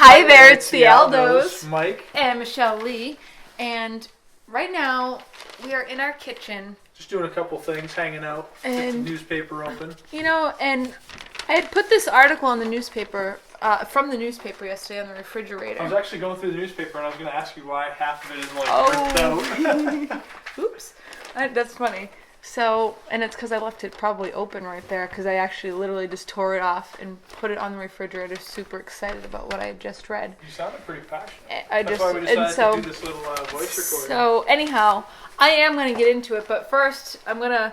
Hi there, it's the Aldos, Mike, and Michelle Lee, and right now we are in our kitchen. Just doing a couple things, hanging out, get the newspaper open. And I had put this article on the newspaper, from the newspaper yesterday on the refrigerator. I was actually going through the newspaper and I was going to ask you why half of it is ripped out. Oops, that's funny. So, and it's because I left it probably open right there because I actually literally just tore it off and put it on the refrigerator, super excited about what I had just read. You sounded pretty passionate. That's why we decided to do this little voice recording. So anyhow, I am going to get into it, but first I'm going to,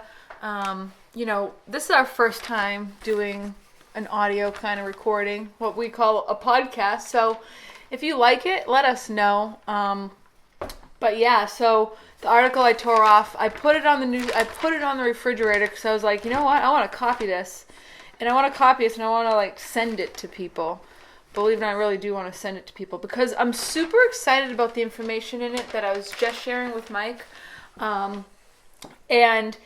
this is our first time doing an audio kind of recording, what we call a podcast. So if you like it, let us know. But yeah, so the article I tore off, I put it on the refrigerator because I was like, you know what? I want to copy this. And I want to send it to people. Believe it or not, I really do want to send it to people because I'm super excited about the information in it that I was just sharing with Mike. And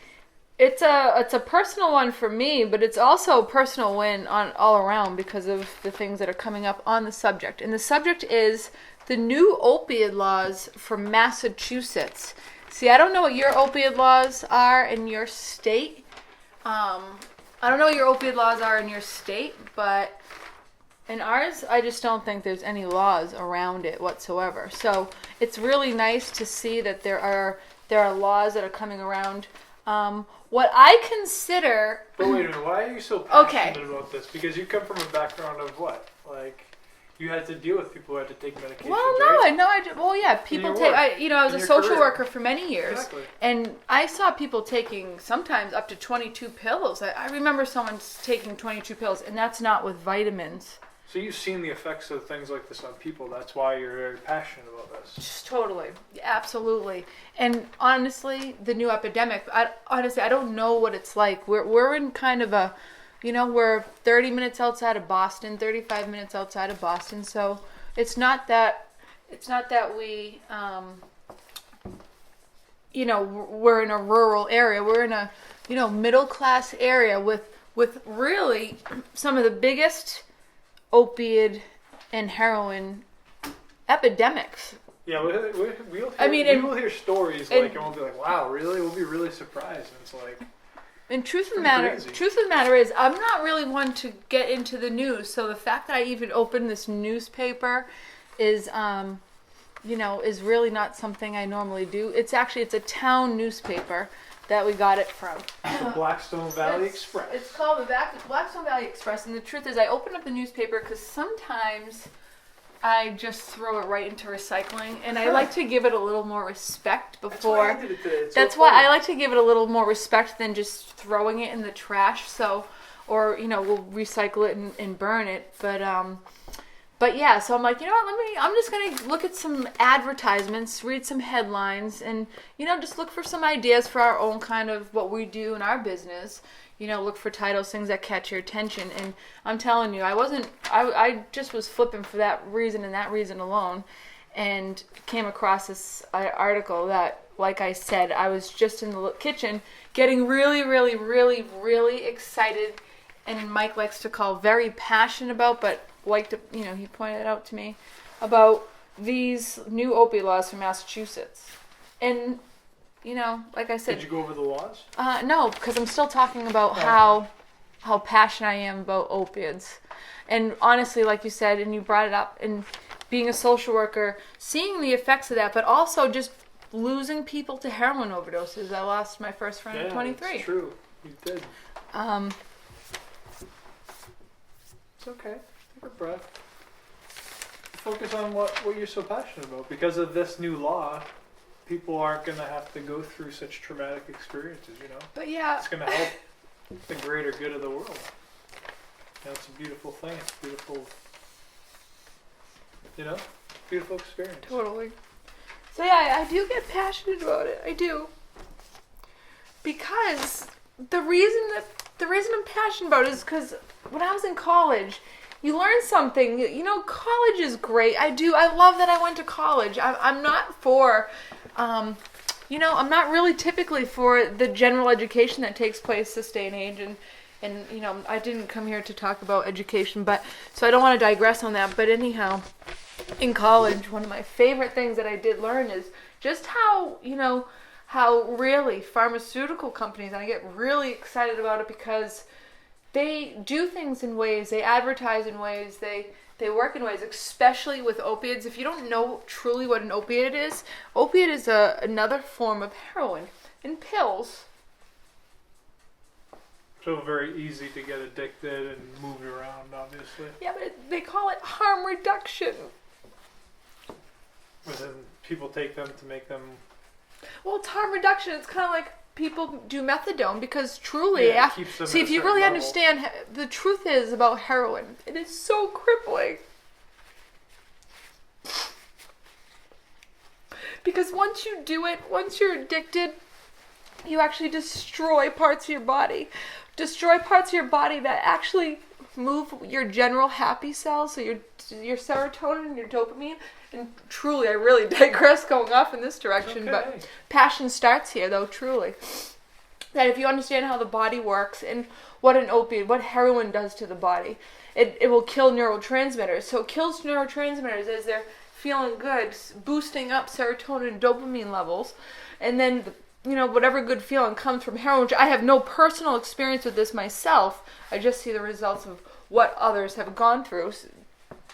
it's a personal one for me, but it's also a personal win on all around because of the things that are coming up on the subject. And the subject is the new opioid laws for Massachusetts. See, I don't know what your opioid laws are in your state. I don't know what your opioid laws are in your state, but in ours, I just don't think there's any laws around it whatsoever. So it's really nice to see that there are laws that are coming around. What I consider... But wait a minute, why are you so passionate about this? Because you come from a background of what? Like... You had to deal with people who had to take medication. Well, no, right? People take. I was a social worker for many years, exactly. And I saw people taking sometimes up to 22 pills. I remember someone taking 22 pills, and that's not with vitamins. So you've seen the effects of things like this on people. That's why you're very passionate about this. Just totally, absolutely. And honestly, the new epidemic. I don't know what it's like. We're in kind of a. We're 30 minutes outside of Boston, 35 minutes outside of Boston, so it's not that we, we're in a rural area. We're in a, middle class area with really some of the biggest opiate and heroin epidemics. Yeah, we'll hear stories and we'll be like, wow, really? We'll be really surprised. And it's like... And truth of the matter is, I'm not really one to get into the news. So the fact that I even opened this newspaper is, is really not something I normally do. It's a town newspaper that we got it from. The Blackstone Valley Express. It's called the Blackstone Valley Express. And the truth is, I opened up the newspaper because sometimes I just throw it right into recycling, and I like to give it a little more respect before. That's why I did it today. That's why I like to give it a little more respect than just throwing it in the trash. So, or we'll recycle it and burn it. But yeah. So I'm like, you know what? I'm just gonna look at some advertisements, read some headlines, and just look for some ideas for our own kind of what we do in our business. Look for titles, things that catch your attention. And I'm telling you, I just was flipping for that reason and that reason alone, and came across this article that, like I said, I was just in the kitchen getting really, really, really, really excited, and Mike likes to call very passionate about, but he pointed out to me about these new opioid laws from Massachusetts. And like I said... Did you go over the laws? No, because I'm still talking about how passionate I am about opiates. And honestly, like you said, and you brought it up, and being a social worker, seeing the effects of that, but also just losing people to heroin overdoses. I lost my first friend at 23. That's true. You did. It's okay. Take a breath. Focus on what you're so passionate about. Because of this new law... People aren't going to have to go through such traumatic experiences, But yeah. It's going to help the greater good of the world. It's a beautiful thing. It's beautiful, beautiful experience. Totally. So yeah, I do get passionate about it. I do. Because the reason I'm passionate about it is because when I was in college, you learn something. College is great. I love that I went to college. I'm not for... I'm not really typically for the general education that takes place this day and age. And, And, I didn't come here to talk about education, but so I don't want to digress on that. But anyhow, in college, one of my favorite things that I did learn is just how, how really pharmaceutical companies, and I get really excited about it because they do things in ways, they advertise in ways, they work in ways, especially with opiates. If you don't know truly what an opiate is another form of heroin in pills. So very easy to get addicted and moved around, obviously. Yeah, but they call it harm reduction. But then people take them to make them... Well, it's harm reduction. It's kind of like people do methadone because truly, see, if you really understand, the truth is about heroin, it is so crippling. Because once you do it, once you're addicted, you actually destroy parts of your body. Destroy parts of your body that actually move your general happy cells, so your serotonin and your dopamine. And truly, I really digress going off in this direction, but passion starts here, though, truly. That if you understand how the body works and what an opiate, what heroin does to the body, it will kill neurotransmitters. So it kills neurotransmitters as they're feeling good, boosting up serotonin and dopamine levels. And then, whatever good feeling comes from heroin, which I have no personal experience with this myself. I just see the results of what others have gone through.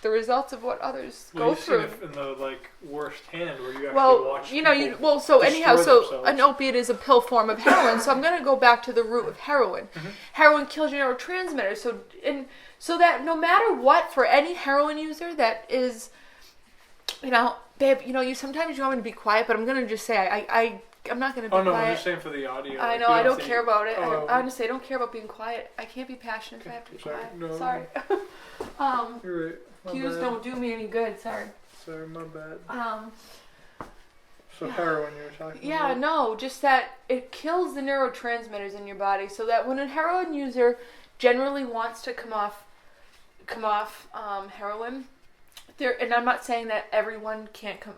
The results of what others go through. Seen it in the worst hand where you actually watch so an opiate is a pill form of heroin. So I'm going to go back to the root of heroin. Mm-hmm. Heroin kills your neurotransmitters. So that no matter what, for any heroin user that is, babe, you sometimes you want me to be quiet, but I'm going to just say I'm not going to be quiet. I'm just saying for the audio. I know, I don't care about it. Honestly, I don't care about being quiet. I can't be passionate if I have to be quiet. No. Sorry. You're right. Cues don't do me any good. Sorry, my bad. So heroin you were talking about? Yeah, no, just that it kills the neurotransmitters in your body, so that when a heroin user generally wants to come off heroin, and I'm not saying that everyone can't come,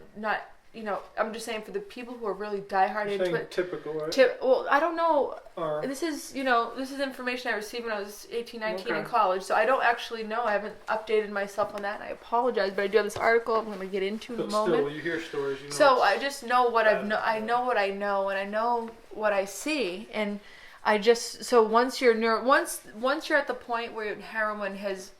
I'm just saying for the people who are really diehard into it. Typical, right? Well, I don't know. This is information I received when I was 18, 19 in college, so I don't actually know. I haven't updated myself on that, and I apologize, but I do have this article I'm going to get into in a moment. Still, you hear stories, So I just know what I know what I know, and I know what I see, and I just, so once you're at the point where heroin has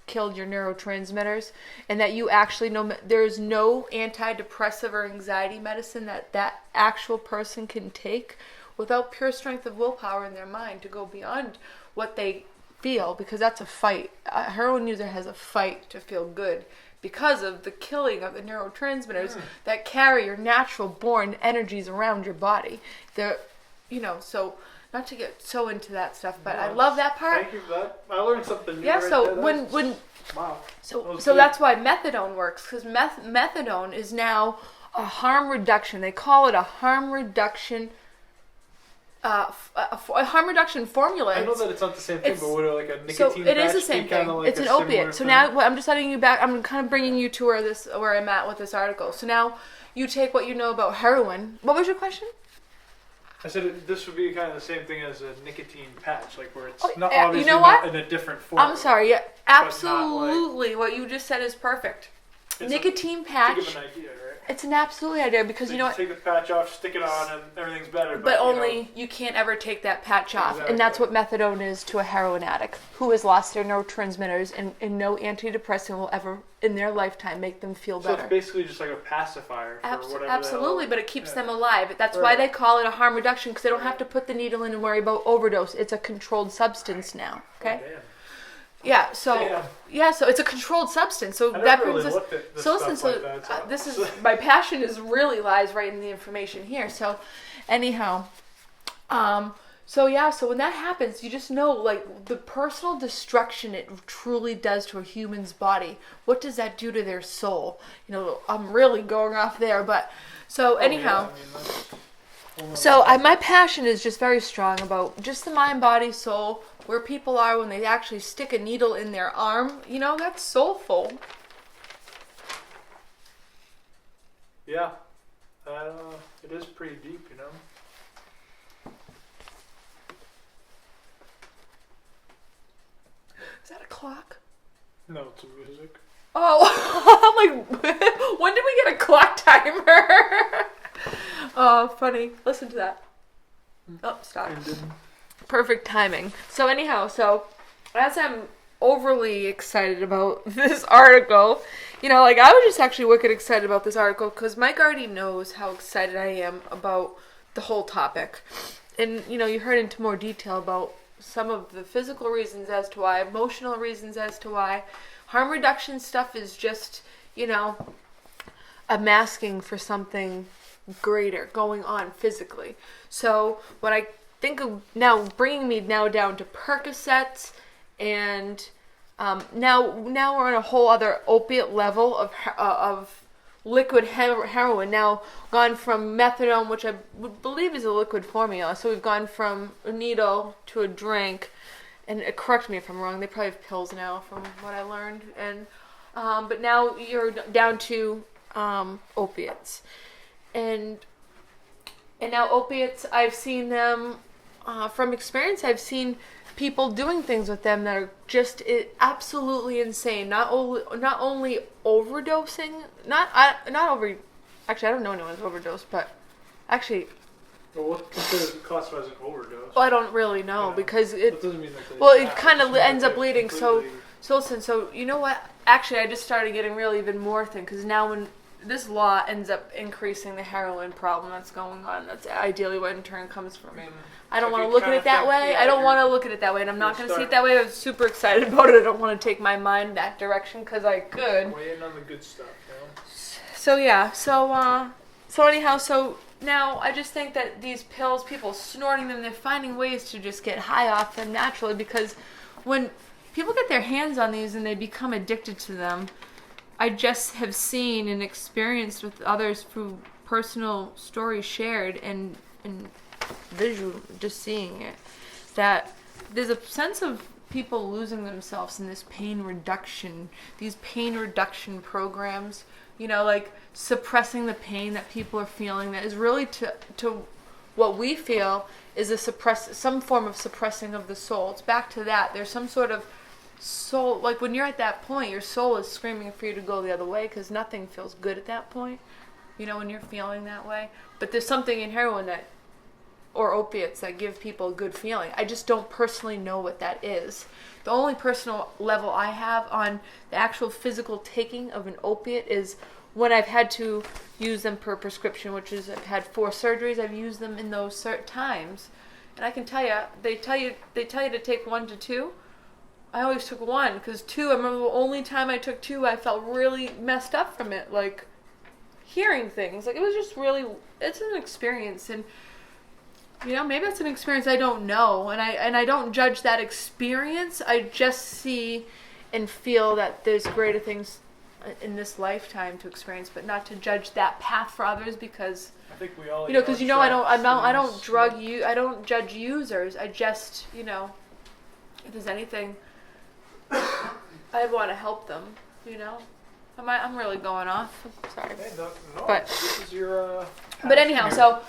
killed your neurotransmitters, and that you actually know there's no antidepressive or anxiety medicine that actual person can take without pure strength of willpower in their mind to go beyond what they feel, because that's a fight. A heroin user has a fight to feel good because of the killing of the neurotransmitters that carry your natural born energies around your body. So not to get so into that stuff, but I love that part. Thank you for that. I learned something new. Yeah, right so there. Wow. So that's why methadone works, because methadone is now a harm reduction. They call it a harm reduction. A harm reduction formula. I know that it's not the same thing, but would like a nicotine so it patch is the same thing. Like it's an opiate. So now I'm just letting you back. I'm kind of bringing you to where I'm at with this article. So now you take what you know about heroin. What was your question? I said this would be kind of the same thing as a nicotine patch, like where it's not obviously not in a different form. I'm sorry. Yeah, absolutely. What you just said is perfect. Nicotine patch. To give an idea, right? It's an absolute idea because so you know what? Take the patch off, stick it on, and everything's better. But only you can't ever take that patch off, and that's what methadone is to a heroin addict who has lost their neurotransmitters, and no antidepressant will ever in their lifetime make them feel better. So it's basically just like a pacifier for whatever. Absolutely, but it keeps them alive. That's why they call it a harm reduction, because they don't have to put the needle in and worry about overdose. It's a controlled substance now. Okay. Oh, yeah. So it's a controlled substance. So that brings us. So listen. This is my passion. Is really lies right in the information here. So, anyhow, So when that happens, you just know, like, the personal destruction it truly does to a human's body. What does that do to their soul? I'm really going off there, but so anyhow. My passion is just very strong about just the mind, body, soul, where people are when they actually stick a needle in their arm. That's soulful. Yeah. It is pretty deep, notes of music. Oh, I'm like, when did we get a clock timer? Oh, funny. Listen to that. Oh, stop. Perfect timing. So anyhow, as I'm overly excited about this article, like I was just actually wicked excited about this article because Mike already knows how excited I am about the whole topic. And, you heard into more detail about some of the physical reasons as to why, emotional reasons as to why. Harm reduction stuff is just, a masking for something greater going on physically. So what I think of now, bringing me now down to Percocets, and now we're on a whole other opiate level of liquid heroin. Now gone from methadone, which I would believe is a liquid formula. So we've gone from a needle to a drink. And correct me if I'm wrong. They probably have pills now, from what I learned. And but now you're down to opiates, and now opiates. I've seen them from experience. I've seen people doing things with them that are just absolutely insane. Not only overdosing. Not over. Actually, I don't know anyone's overdosed, but actually. Well, what classifies an overdose? Well, I don't really know because that doesn't mean that it kind of ends up bleeding. So listen. So you know what? Actually, I just started getting really even more thin because now when this law ends up increasing the heroin problem that's going on, that's ideally what in turn comes from. I don't want to look at it that way. I don't want to look at it that way, and I'm not going to see it that way. I'm super excited about it. I don't want to take my mind that direction because I could. Weigh in on the good stuff, So yeah. So anyhow. Now, I just think that these pills, people snorting them, they're finding ways to just get high off them naturally, because when people get their hands on these and they become addicted to them, I just have seen and experienced with others through personal stories shared and visual, just seeing it, that there's a sense of people losing themselves in these pain reduction programs, like suppressing the pain that people are feeling, that is really to what we feel is some form of suppressing of the soul. It's back to that. There's some sort of soul, like when you're at that point, your soul is screaming for you to go the other way because nothing feels good at that point, when you're feeling that way. But there's something in heroin or opiates that give people a good feeling. I just don't personally know what that is. The only personal level I have on the actual physical taking of an opiate is when I've had to use them per prescription, which is I've had 4 surgeries. I've used them in those certain times, and I can tell you, they tell you to take 1 to 2. I always took 1 because 2. I remember the only time I took 2, I felt really messed up from it, like hearing things. Like it was just really, it's an experience, and maybe it's an experience I don't know, and I don't judge that experience. I just see and feel that there's greater things in this lifetime to experience, but not to judge that path for others, because I think we all because I don't judge users. I just if there's anything, I want to help them. I'm really going off. Sorry. Hey, no, but this is your. But anyhow, so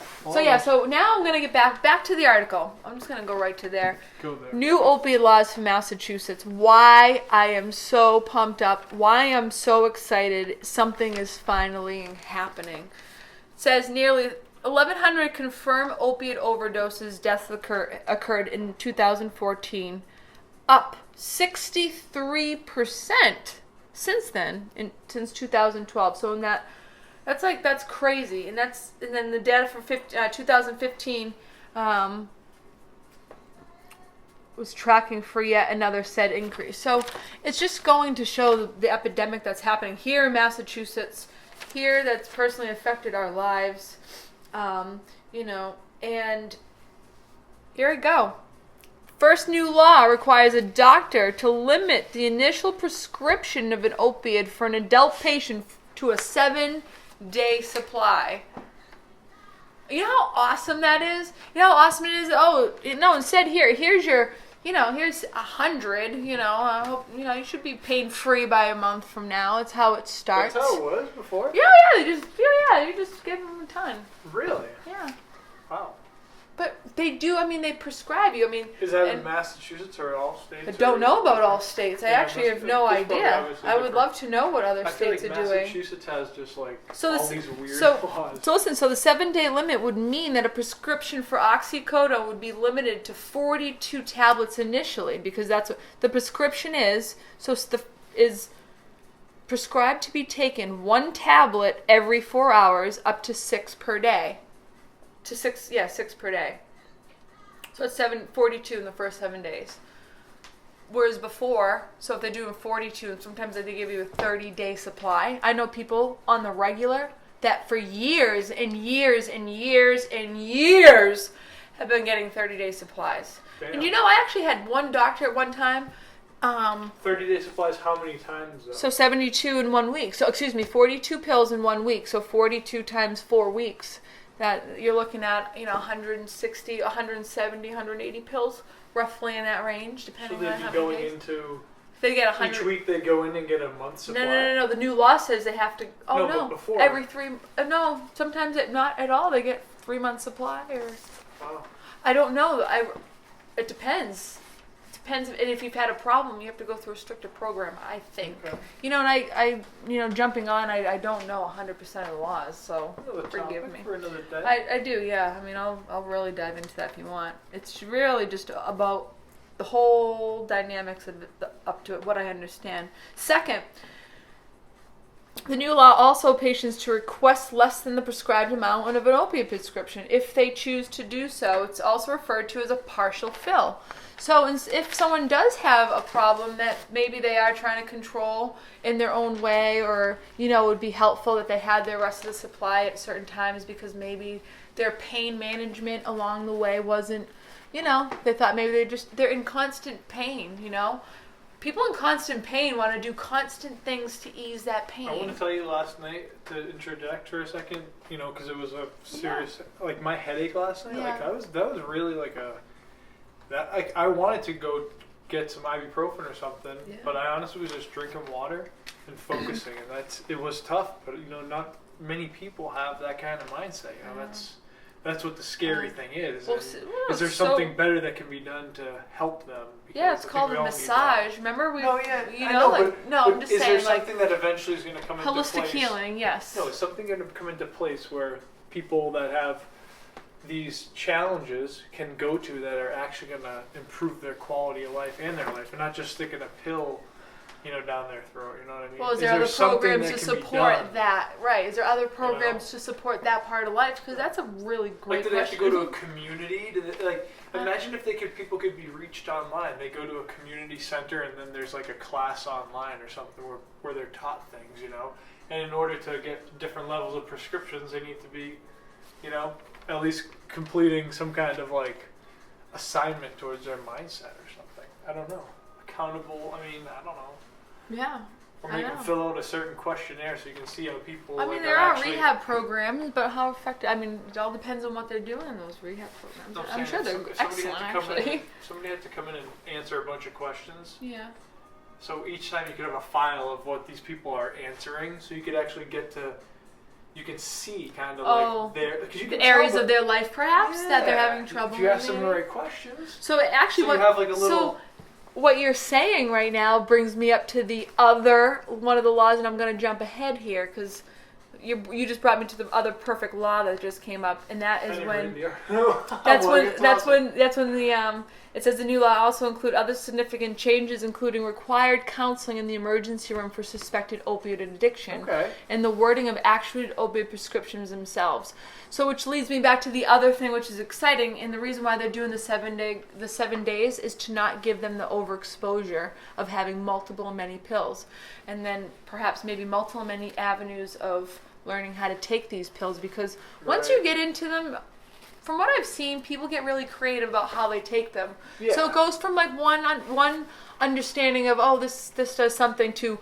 now I'm gonna get back to the article. I'm just gonna go right to there. Go there. New opiate laws from Massachusetts. Why I am so pumped up. Why I'm so excited. Something is finally happening. It says nearly 1,100 confirmed opiate overdoses deaths occurred in 2014, up 63% since then, since 2012. So in that's crazy, and then the data for 2015 was tracking for yet another said increase. So it's just going to show the epidemic that's happening here in Massachusetts, here that's personally affected our lives, and here we go. First new law requires a doctor to limit the initial prescription of an opiate for an adult patient to a 7-day supply. You know how awesome that is? You know how awesome it is? Instead here's your, here's 100, I hope, you should be pain free by a month from now. It's how it starts. That's how it was before? You just give them a ton. Really? Yeah. Wow. But They do. I mean, they prescribe you. I mean, Is that in and Massachusetts or all states? I don't know about all states. I Yeah, actually have no it's probably idea. obviously I would different. love to know what other I feel states like are doing. Massachusetts has just like So all this- these weird So laws. listen. So the 7-day limit would mean that a prescription for oxycodone would be limited to 42 tablets initially, because that's what the prescription is. So is prescribed to be taken 1 tablet every 4 hours, up to 6 per day. To 6 per day. So it's 42 in the first 7 days. Whereas before, so if they're doing 42, and sometimes they give you a 30-day supply. I know people on the regular that for years and years and years and years have been getting 30-day supplies. Damn. And I actually had one doctor at one time. 30-day supplies, how many times though? So 72 in 1 week. So 42 pills in 1 week. So 42 times 4 weeks. That you're looking at, 160, 170, 180 pills, roughly in that range, So depending they'd on be how going many days. into They get 100. each week. They go in and get a month's supply. No. The new law says they have to. Oh No, no, but before. every 3. No, sometimes not at all. They get 3 months supply, or Wow. I don't know. It depends. Depends, and if you've had a problem, you have to go through a stricter program, I think. Okay. And I jumping on, I don't know 100% of the laws, so Another forgive topic me. for another day. I do, yeah. I mean, I'll really dive into that if you want. It's really just about the whole dynamics of it, up to it, what I understand. Second, the new law also patients to request less than the prescribed amount of an opiate prescription if they choose to do so. It's also referred to as a partial fill. So if someone does have a problem that maybe they are trying to control in their own way, or it would be helpful that they had their rest of the supply at certain times because maybe their pain management along the way wasn't, they thought maybe they're in constant pain, People in constant pain want to do constant things to ease that pain. I want to tell you last night, to interject for a second, because it was a serious, like my headache last night. Yeah. Like that was really like I wanted to go get some ibuprofen or something, Yeah. but I honestly was just drinking water and focusing, and it was tough. But not many people have that kind of mindset. That's what the scary thing is. Well, Is there something better that can be done to help them? Yeah, it's Because I think called we a all need that. massage. Remember we? No, yeah, You I know, but I'm just is saying, there something that eventually is going to come into place? Holistic healing, yes. No, is something going to come into place where people that have these challenges can go to that are actually going to improve their quality of life and their life, and not just sticking a pill, down their throat. You know what I mean? Well, is there other something programs that to can be support done? that? Right. Is there other programs to support that part of life? Because that's a really great Like, do they have to question. go to a community? Imagine if people could be reached online. They go to a community center, and then there's like a class online or something where they're taught things, And in order to get different levels of prescriptions, they need to be, at least completing some kind of like assignment towards their mindset or something. I don't know. Accountable. I don't know. Yeah. Or I make them know. fill out a certain questionnaire so you can see how people. I mean, like, there are are actually, rehab programs, but how effective? I mean, it all depends on what they're doing in those rehab programs. No, I'm sure saying they're somebody excellent, had to come actually. in, somebody had to come in and answer a bunch of questions. Yeah. So each time you could have a file of what these people are answering, so you could actually you can see kind of like because you can The areas tell of their life, perhaps, that they're having trouble. If you ask with them the maybe. right questions. So it actually, So you have like a little. So what you're saying right now brings me up to the other one of the laws, and I'm going to jump ahead here because you just brought me to the other perfect law that just came up, and that is when that's when the it says the new law also include other significant changes, including required counseling in the emergency room for suspected opioid addiction, Okay. and the wording of actual opioid prescriptions themselves. So, which leads me back to the other thing, which is exciting, and the reason why they're doing the 7 days is to not give them the overexposure of having multiple and many pills, and then perhaps maybe multiple and many avenues of learning how to take these pills, because once you get into them, from what I've seen, people get really creative about how they take them. Yeah. So it goes from like one understanding of this does something to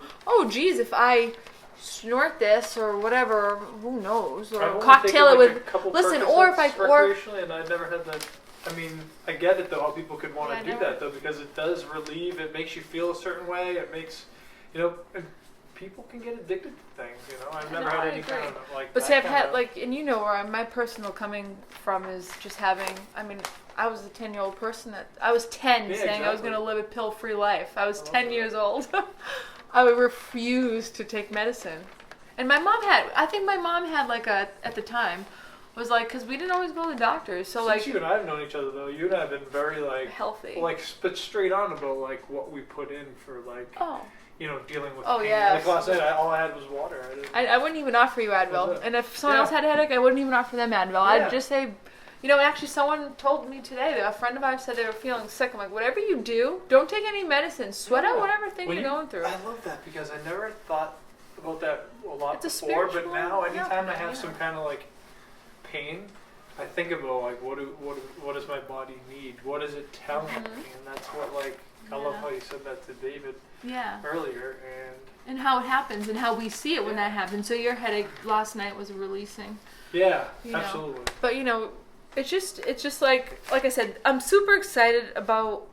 geez, if I snort this or whatever, who knows, or cocktail it with or if I recreationally, and I've never had that. I mean, I get it though how people could want to do that though, because it does relieve. It makes you feel a certain way. It makes and people can get addicted to things. I've never No, had I any agree. kind of like. But that see, I've kind had of- and you know where my personal coming from is just having. I mean, I was a 10-year-old person I was 10 Yeah, saying I was exactly. going to live a pill-free life. I was I love 10 that. years old. I refused to take medicine, and my mom had. I think my mom had at the time. Was because we didn't always go to the doctors, so Since you and I have known each other though, you and I have been very healthy. but straight on about what we put in for Oh. dealing with Oh, pain. yeah. Like last night, all I had was water. I wouldn't even offer you Advil, That's it. and if someone Yeah. else had a headache, I wouldn't even offer them Advil. Yeah. I'd just say, and actually someone told me today that a friend of ours said they were feeling sick. I'm like, whatever you do, don't take any medicine. Sweat out Yeah. whatever thing you're going through. I love that because I never thought about that a lot It's a before, but spiritual- now anytime I have yeah. some kind of pain, I think about what does my body need? What does it tell me? And that's what I love Yeah. how you said that to David Yeah. earlier, And how it happens and how we see it when that happens. So your headache last night was releasing. yeah, You know. absolutely. But it's just like I said, I'm super excited about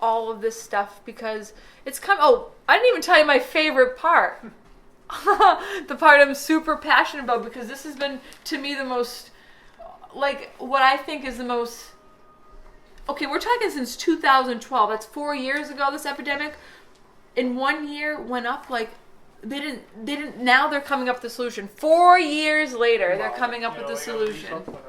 all of this stuff because it's I didn't even tell you my favorite part. The part I'm super passionate about because this has been to me the most what I think is the most. Okay, we're talking since 2012. That's 4 years ago. This epidemic, in 1 year, went up they didn't. Now they're coming up with the solution. 4 years later, they're Wow. coming up with the They gotta do solution. something, right?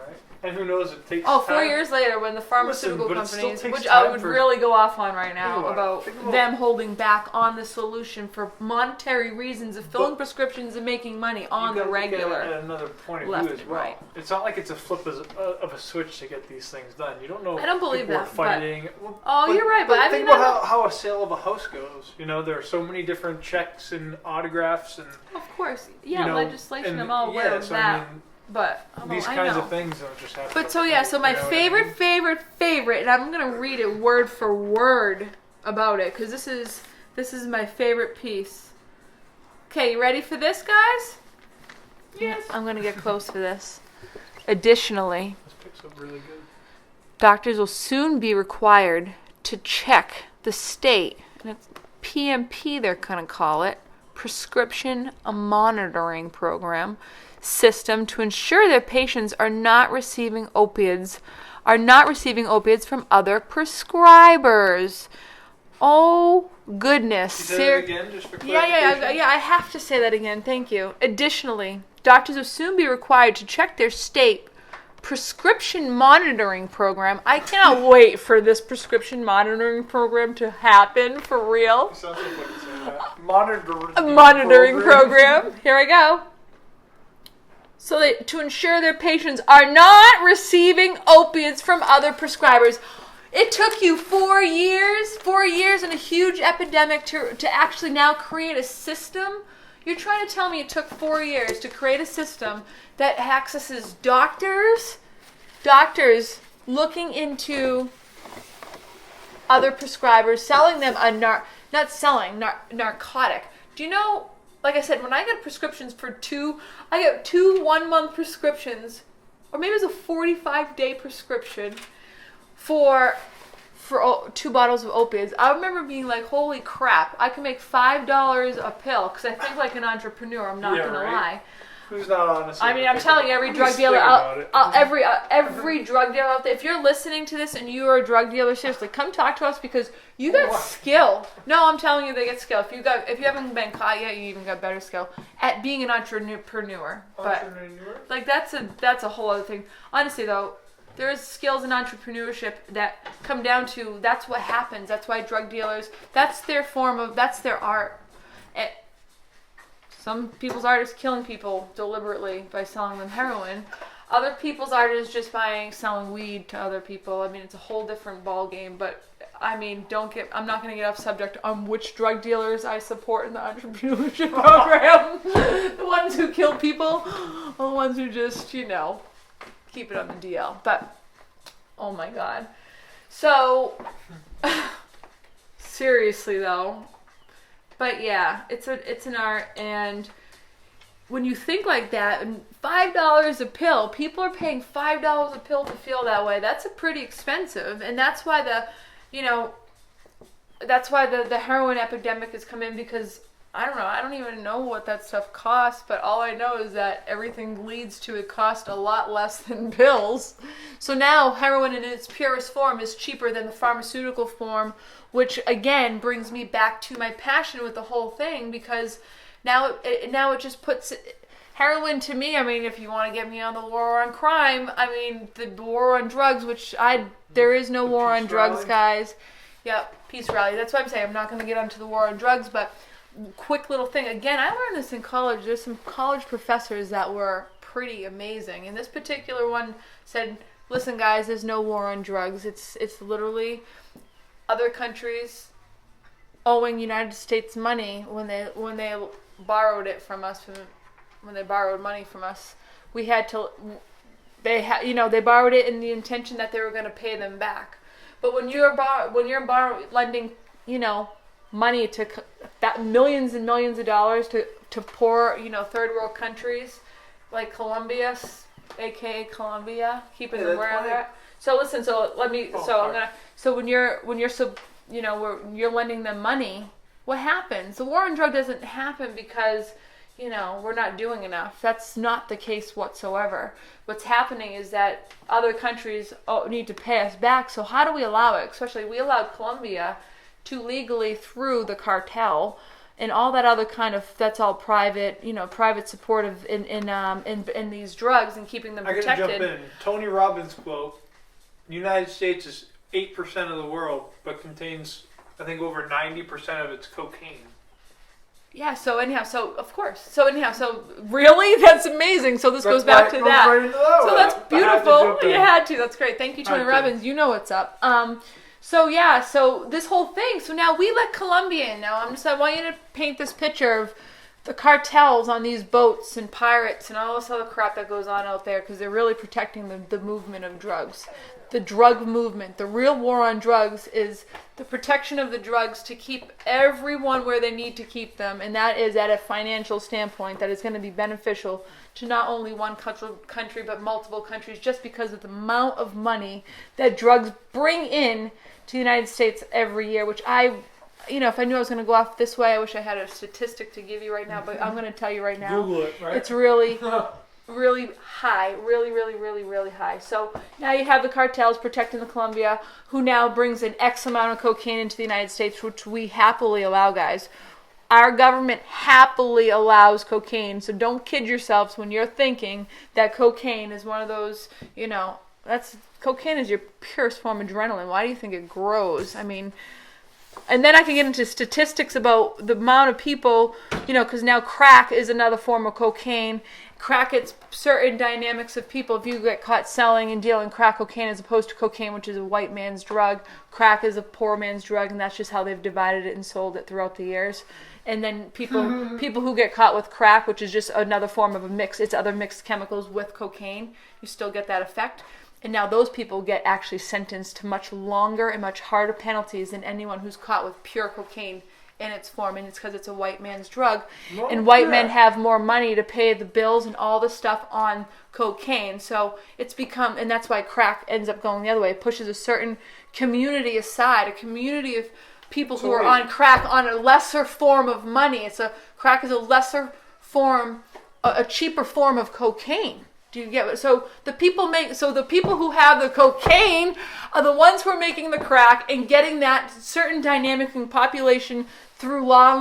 And who knows? It takes. Oh, time. 4 years later, when the pharmaceutical Listen, but it still companies, takes which I time would for- really go off on right now Think about it. about Think about- them holding back on the solution for monetary reasons of filling But- prescriptions and making money on You the gotta look at it regular. at another point of left view as and well. right. It's not like it's a flip of a switch to get these things done. You don't know. I don't if believe people are that, but- fighting. Oh, you're right, but I think mean, about how a sale of a house goes. There are so many different checks and autographs and Of course, yeah, legislation. and I'm all aware of so, that, I mean, but these I kinds know. of things don't just happen. But so yeah, so my favorite, and I'm gonna read it word for word about it because this is my favorite piece. Okay, you ready for this, guys? Yes. I'm gonna get close for this. Additionally, This picks up really good. doctors will soon be required to check the state, and it's PMP they're gonna call it, prescription monitoring program system to ensure their patients are not receiving opiates from other prescribers. Oh goodness. You say that again, just for clarification? Yeah, I have to say that again. Thank you. Additionally, doctors will soon be required to check their state prescription monitoring program. I cannot wait for this prescription monitoring program to happen for real. It sounds like you're saying that. A monitoring program. Here I go. So to ensure their patients are not receiving opiates from other prescribers. It took you 4 years and a huge epidemic to actually now create a system. You're trying to tell me it took 4 years to create a system that accesses doctors looking into other prescribers, selling them narcotic. Do you know, like I said, when I get prescriptions for I get two 1 month prescriptions, or maybe it was a 45-day prescription for 2 bottles of opiates. I remember being like, holy crap, I can make $5 a pill, because I think like an entrepreneur, I'm not Yeah, going to right. lie. Who's not honest? I mean, I'm telling you, every drug dealer, every drug dealer out there, if you're listening to this and you are a drug dealer, seriously, come talk to us because you got skill. No, I'm telling you, they get skill. If you haven't been caught yet, you even got better skill at being an entrepreneur. But like that's a whole other thing. Honestly, though, there is skills in entrepreneurship that come down to that's what happens. That's why drug dealers. That's their art. Some people's art is killing people deliberately by selling them heroin. Other people's art is just by selling weed to other people. I mean, it's a whole different ball game. But I mean, I'm not going to get off subject on which drug dealers I support in the entrepreneurship program. The ones who kill people, or the ones who just, keep it on the DL. But oh my God. So seriously though. But yeah, it's an art, and when you think like that, and $5 a pill, people are paying $5 a pill to feel that way. That's a pretty expensive, and that's why the heroin epidemic has come in, because I don't know. I don't even know what that stuff costs, but all I know is that everything leads to it cost a lot less than pills. So now heroin in its purest form is cheaper than the pharmaceutical form, which again brings me back to my passion with the whole thing, because now it just puts heroin to me. I mean, if you want to get me on the war on crime, I mean the war on drugs, there is no war on drugs, guys. Yep, peace rally. That's what I'm saying. I'm not going to get onto the war on drugs, but quick little thing. Again, I learned this in college. There's some college professors that were pretty amazing. And this particular one said, listen, guys, there's no war on drugs. It's literally other countries owing United States money when they borrowed it from us, when they borrowed money from us. We had to, they borrowed it in the intention that they were going to pay them back. But when you're lending, money to millions and millions of dollars to poor, third world countries like Colombia, aka Colombia, keeping them where they're at. So listen, when you're lending them money, what happens? The war on drug doesn't happen because we're not doing enough. That's not the case whatsoever. What's happening is that other countries need to pay us back. So how do we allow it? Especially we allowed Colombia to legally, through the cartel and all that other kind of, that's all private, private support of in these drugs and keeping them protected. I gotta jump in. Tony Robbins quote: "The United States is 8% of the world, but contains, I think, over 90% of its cocaine." Yeah. So of course. So really, that's amazing. So this goes back to that. Right into that so one. that's beautiful. You had to. That's great. Thank you, Tony Robbins. You know what's up. So this whole thing. So now we let Colombia in. Now I want you to paint this picture of the cartels on these boats and pirates and all this other crap that goes on out there, because they're really protecting the movement of drugs. The drug movement. The real war on drugs is the protection of the drugs to keep everyone where they need to keep them, and that is at a financial standpoint that is going to be beneficial to not only one country but multiple countries, just because of the amount of money that drugs bring in to the United States every year, which if I knew I was going to go off this way, I wish I had a statistic to give you right now, but I'm going to tell you right now. Google it, right? It's really, really high. Really, really, really, really high. So now you have the cartels protecting the Colombia, who now brings in X amount of cocaine into the United States, which we happily allow, guys. Our government happily allows cocaine, so don't kid yourselves when you're thinking that cocaine is one of those, cocaine is your purest form of adrenaline. Why do you think it grows? I mean, and then I can get into statistics about the amount of people, because now crack is another form of cocaine. Crack, it's certain dynamics of people. If you get caught selling and dealing crack cocaine as opposed to cocaine, which is a white man's drug, crack is a poor man's drug, and that's just how they've divided it and sold it throughout the years. And then people who get caught with crack, which is just another form of a mix, it's other mixed chemicals with cocaine, you still get that effect. And now those people get actually sentenced to much longer and much harder penalties than anyone who's caught with pure cocaine in its form, and it's because it's a white man's drug, and white men have more money to pay the bills and all the stuff on cocaine. So it's become, and that's why crack ends up going the other way. It pushes a certain community aside, a community of people who are on crack on a lesser form of money. Crack is a lesser form, a cheaper form of cocaine. Do you get it? So the people who have the cocaine are the ones who are making the crack and getting that certain dynamic in population through law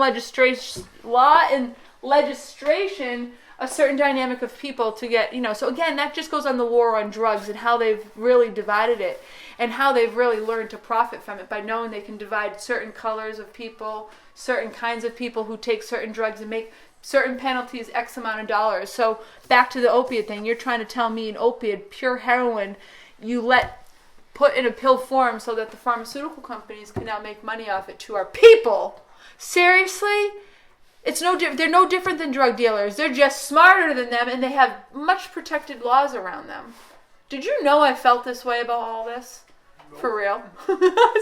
and legislation, a certain dynamic of people to get, so again, that just goes on the war on drugs and how they've really divided it and how they've really learned to profit from it by knowing they can divide certain colors of people, certain kinds of people who take certain drugs and make certain penalties, X amount of dollars. So back to the opiate thing, you're trying to tell me an opiate, pure heroin, put in a pill form so that the pharmaceutical companies can now make money off it to our people. Seriously? They're no different than drug dealers. They're just smarter than them, and they have much protected laws around them. Did you know I felt this way about all this? Nope. For real?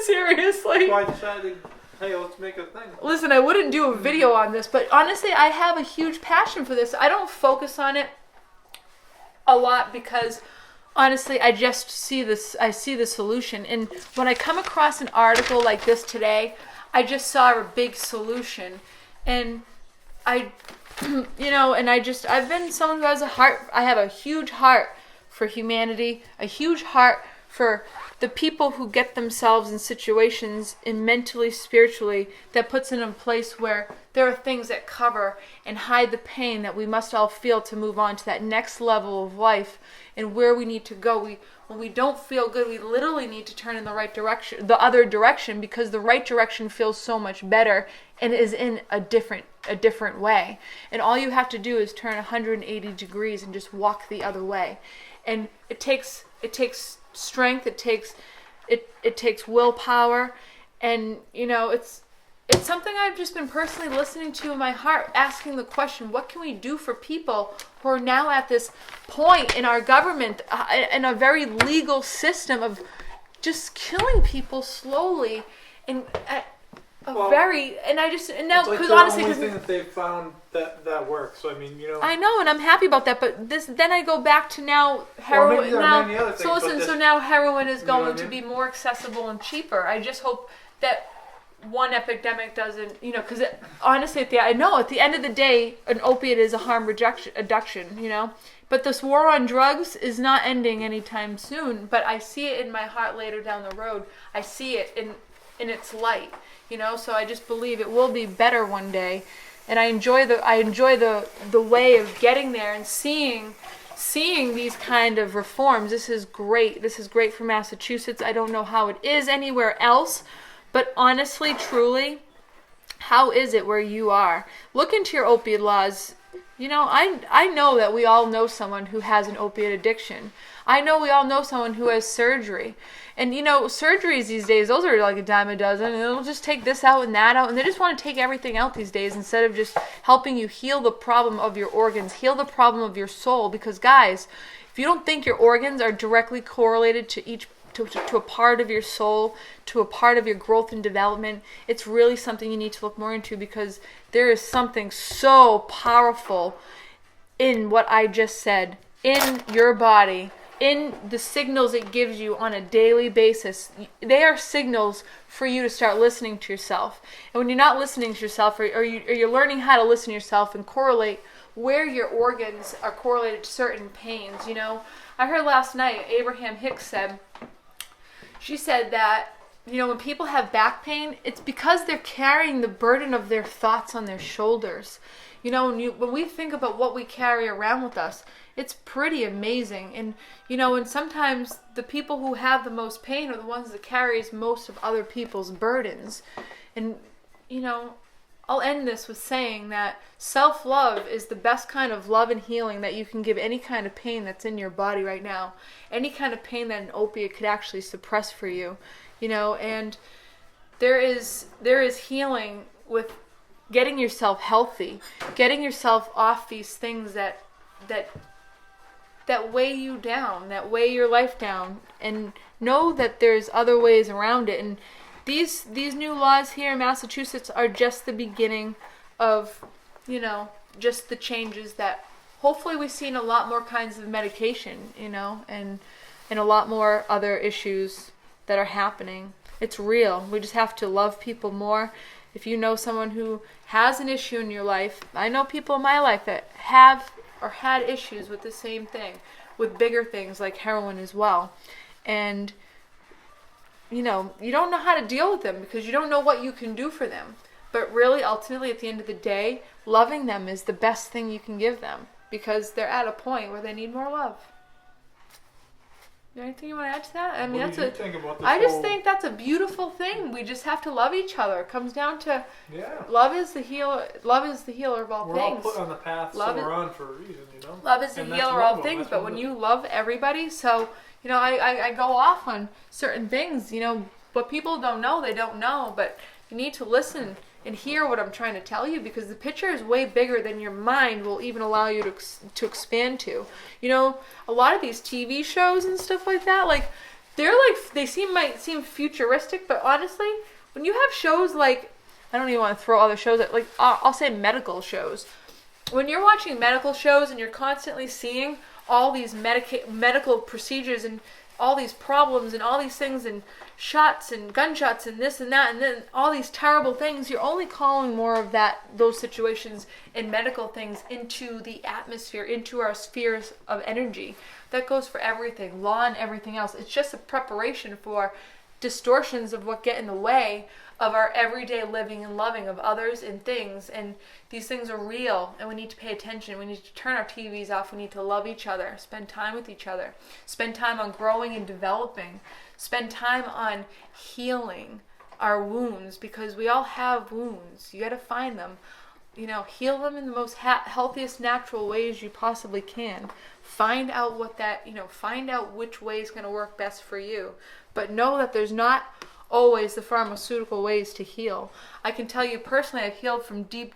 Seriously? That's why I decided, hey, let's make a thing. Listen, I wouldn't do a video on this, but honestly, I have a huge passion for this. I don't focus on it a lot because, honestly, I just see this. I see the solution. And when I come across an article like this today, I just saw a big solution. And I've been someone who has a heart. I have a huge heart for humanity, a huge heart for the people who get themselves in situations and mentally, spiritually, that puts them in a place where there are things that cover and hide the pain that we must all feel to move on to that next level of life and where we need to go. When we don't feel good, we literally need to turn in the right direction, the other direction, because the right direction feels so much better and is in a different way. And all you have to do is turn 180 degrees and just walk the other way. And it takes strength, it takes willpower, and it's something I've just been personally listening to in my heart, asking the question, what can we do for people who are now at this point in our government, in a very legal system of just killing people slowly, and it's like the only thing that they've found that works. So I mean, I know, and I'm happy about that. But then I go back to now heroin. So now heroin is going to be more accessible and cheaper. I just hope that one epidemic doesn't, because honestly, at the end of the day, an opiate is a harm addiction, But this war on drugs is not ending anytime soon. But I see it in my heart later down the road. I see it in its light, So I just believe it will be better one day, and I enjoy the way of getting there and seeing these kind of reforms. This is great. This is great for Massachusetts. I don't know how it is anywhere else. But honestly, truly, how is it where you are? Look into your opiate laws. I know that we all know someone who has an opiate addiction. I know we all know someone who has surgery. And, surgeries these days, those are like a dime a dozen. And they'll just take this out and that out. And they just want to take everything out these days instead of just helping you heal the problem of your organs, heal the problem of your soul. Because, guys, if you don't think your organs are directly correlated to a part of your soul, to a part of your growth and development, it's really something you need to look more into, because there is something so powerful in what I just said, in your body, in the signals it gives you on a daily basis. They are signals for you to start listening to yourself. And when you're not listening to yourself, or you're learning how to listen to yourself and correlate where your organs are correlated to certain pains, I heard last night, Abraham Hicks said, she said that, when people have back pain, it's because they're carrying the burden of their thoughts on their shoulders. When we think about what we carry around with us, it's pretty amazing. And, and sometimes the people who have the most pain are the ones that carries most of other people's burdens. And, I'll end this with saying that self-love is the best kind of love and healing that you can give any kind of pain that's in your body right now. Any kind of pain that an opiate could actually suppress for you, and there is healing with getting yourself healthy, getting yourself off these things that weigh you down, that weigh your life down, and know that there's other ways around it. And these new laws here in Massachusetts are just the beginning of, just the changes that hopefully we've seen a lot more kinds of medication, and a lot more other issues that are happening. It's real. We just have to love people more. If you know someone who has an issue in your life, I know people in my life that have or had issues with the same thing, with bigger things like heroin as well. And you don't know how to deal with them because you don't know what you can do for them. But really, ultimately, at the end of the day, loving them is the best thing you can give them, because they're at a point where they need more love. Anything you want to add to that? I mean, I just think that's a beautiful thing. We just have to love each other. It comes down to love is the healer. Love is the healer of all things. We're all put on the path we're on for a reason, Love is the healer of all things. But when you love everybody, so I go off on certain things. What people don't know, they don't know. But you need to listen and hear what I'm trying to tell you, because the picture is way bigger than your mind will even allow you to expand to. A lot of these TV shows and stuff like that, might seem futuristic, but honestly, when you have shows like, I don't even want to throw other shows at, I'll say medical shows. When you're watching medical shows and you're constantly seeing all these medical procedures and all these problems and all these things and shots and gunshots and this and that and then all these terrible things, you're only calling more of those situations and medical things into the atmosphere, into our spheres of energy. That goes for everything, law and everything else. It's just a preparation for distortions of what get in the way of our everyday living and loving of others and things. And these things are real, and we need to pay attention. We need to turn our TVs off. We need to love each other, spend time with each other, spend time on growing and developing, spend time on healing our wounds, because we all have wounds. You got to find them, heal them in the most healthiest natural ways you possibly can. Find out find out which way is going to work best for you. But know that there's not always the pharmaceutical ways to heal. I can tell you personally, I've healed from deep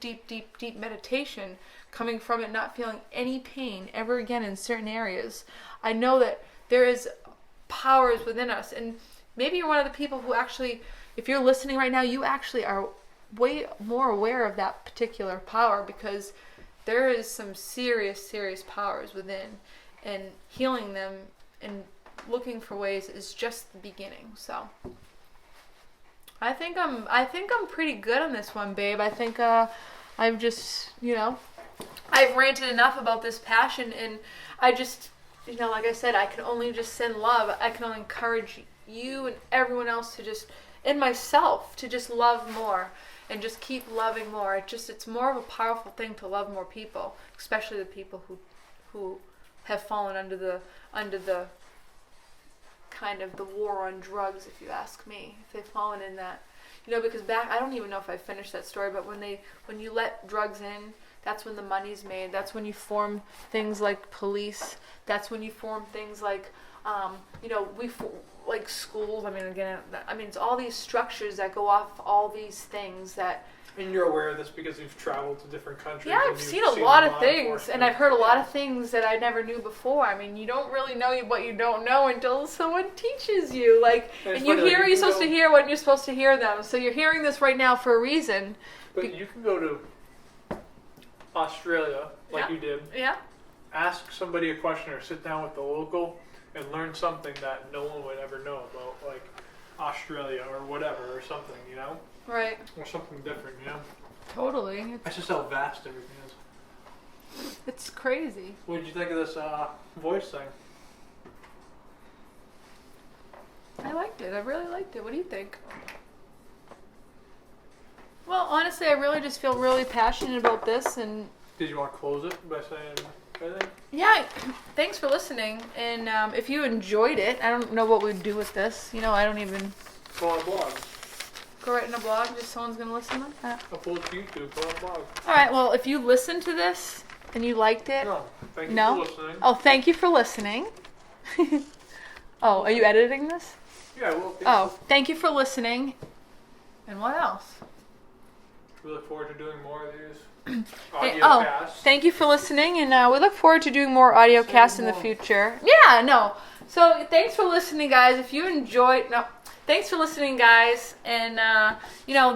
meditation, coming from it not feeling any pain ever again in certain areas. I know that there is powers within us, and maybe you're one of the people who actually, if you're listening right now, you actually are way more aware of that particular power, because there is some serious powers within, and healing them and looking for ways is just the beginning. So I think I'm pretty good on this one, babe. I think I've just, I've ranted enough about this passion, and I just, like I said, I can only just send love. I can only encourage you and everyone else to just, and myself, to just love more and just keep loving more. It's more of a powerful thing to love more people, especially the people who have fallen under the kind of the war on drugs, if you ask me. If they've fallen in that, because back, I don't even know if I finished that story, but when you let drugs in, that's when the money's made. That's when you form things like police. That's when you form things like, like schools. It's all these structures that go off all these things that. And you're aware of this because you've traveled to different countries. Yeah, I've seen a lot of things, and I've heard a lot of things that I never knew before. You don't really know what you don't know until someone teaches you. And you hear what you're supposed to hear when you're supposed to hear them. So you're hearing this right now for a reason. But you can go to Australia, like you did. Yeah. Ask somebody a question or sit down with the local and learn something that no one would ever know about, like Australia or whatever, or something, Right. Or something different, Totally. That's just how vast everything is. It's crazy. What did you think of this voice thing? I liked it. I really liked it. What do you think? Well, honestly, I really just feel really passionate about this. And did you want to close it by saying anything? Yeah, thanks for listening. And if you enjoyed it, I don't know what we'd do with this. I don't even... Go on a blog. Go right in a blog, just someone's going to listen to that? Upload to YouTube, go on a blog. Alright, well, if you listened to this and you liked it... No, thank you for listening. Oh, thank you for listening. Oh, are you editing this? Yeah, I will. Oh, thank you for listening. And what else? We look forward to doing more of these audio casts. Thank you for listening, and we look forward to doing more audio casts in the future. Yeah, no. So, thanks for listening, guys. If you enjoyed... No. Thanks for listening, guys. And,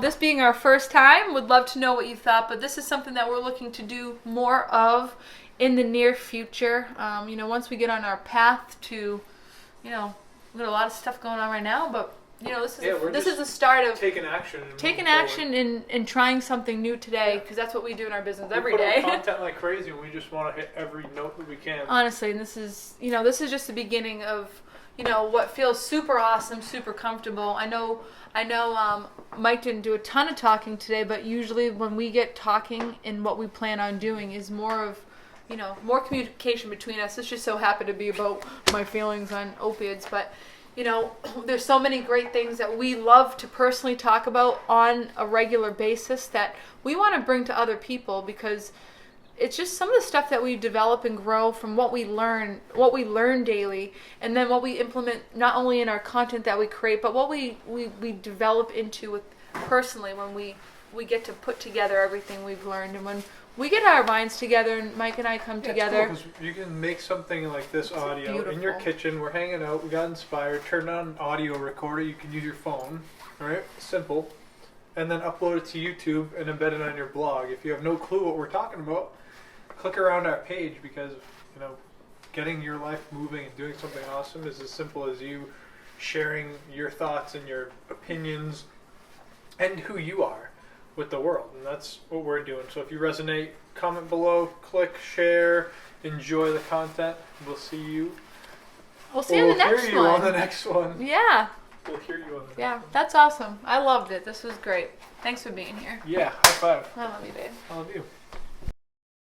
this being our first time, would love to know what you thought. But this is something that we're looking to do more of in the near future. Once we get on our path to, we've got a lot of stuff going on right now. But, this is the start of taking action. And trying something new today. Because that's what we do in our business every day. We put out content like crazy, and we just want to hit every note that we can. Honestly, and this is just the beginning of... what feels super awesome, super comfortable. I know Mike didn't do a ton of talking today, but usually when we get talking and what we plan on doing is more of, more communication between us. This just so happened to be about my feelings on opioids, but, there's so many great things that we love to personally talk about on a regular basis that we want to bring to other people, because it's just some of the stuff that we develop and grow from what we learn daily, and then what we implement not only in our content that we create, but what we develop into with personally when we get to put together everything we've learned. And when we get our minds together and Mike and I come together. It's cool, 'cause you can make something like this audio in your kitchen. We're hanging out, we got inspired, turned on an audio recorder, you can use your phone, right? Simple. And then upload it to YouTube and embed it on your blog. If you have no clue what we're talking about, click around our page, because getting your life moving and doing something awesome is as simple as you sharing your thoughts and your opinions and who you are with the world. And that's what we're doing. So if you resonate, comment below, click, share, enjoy the content. We'll see you. We'll see you in the next hear you on the next one. Yeah. We'll hear you on the next Yeah, one. that's awesome. I loved it. This was great. Thanks for being here. Yeah, high five. I love you, babe. I love you.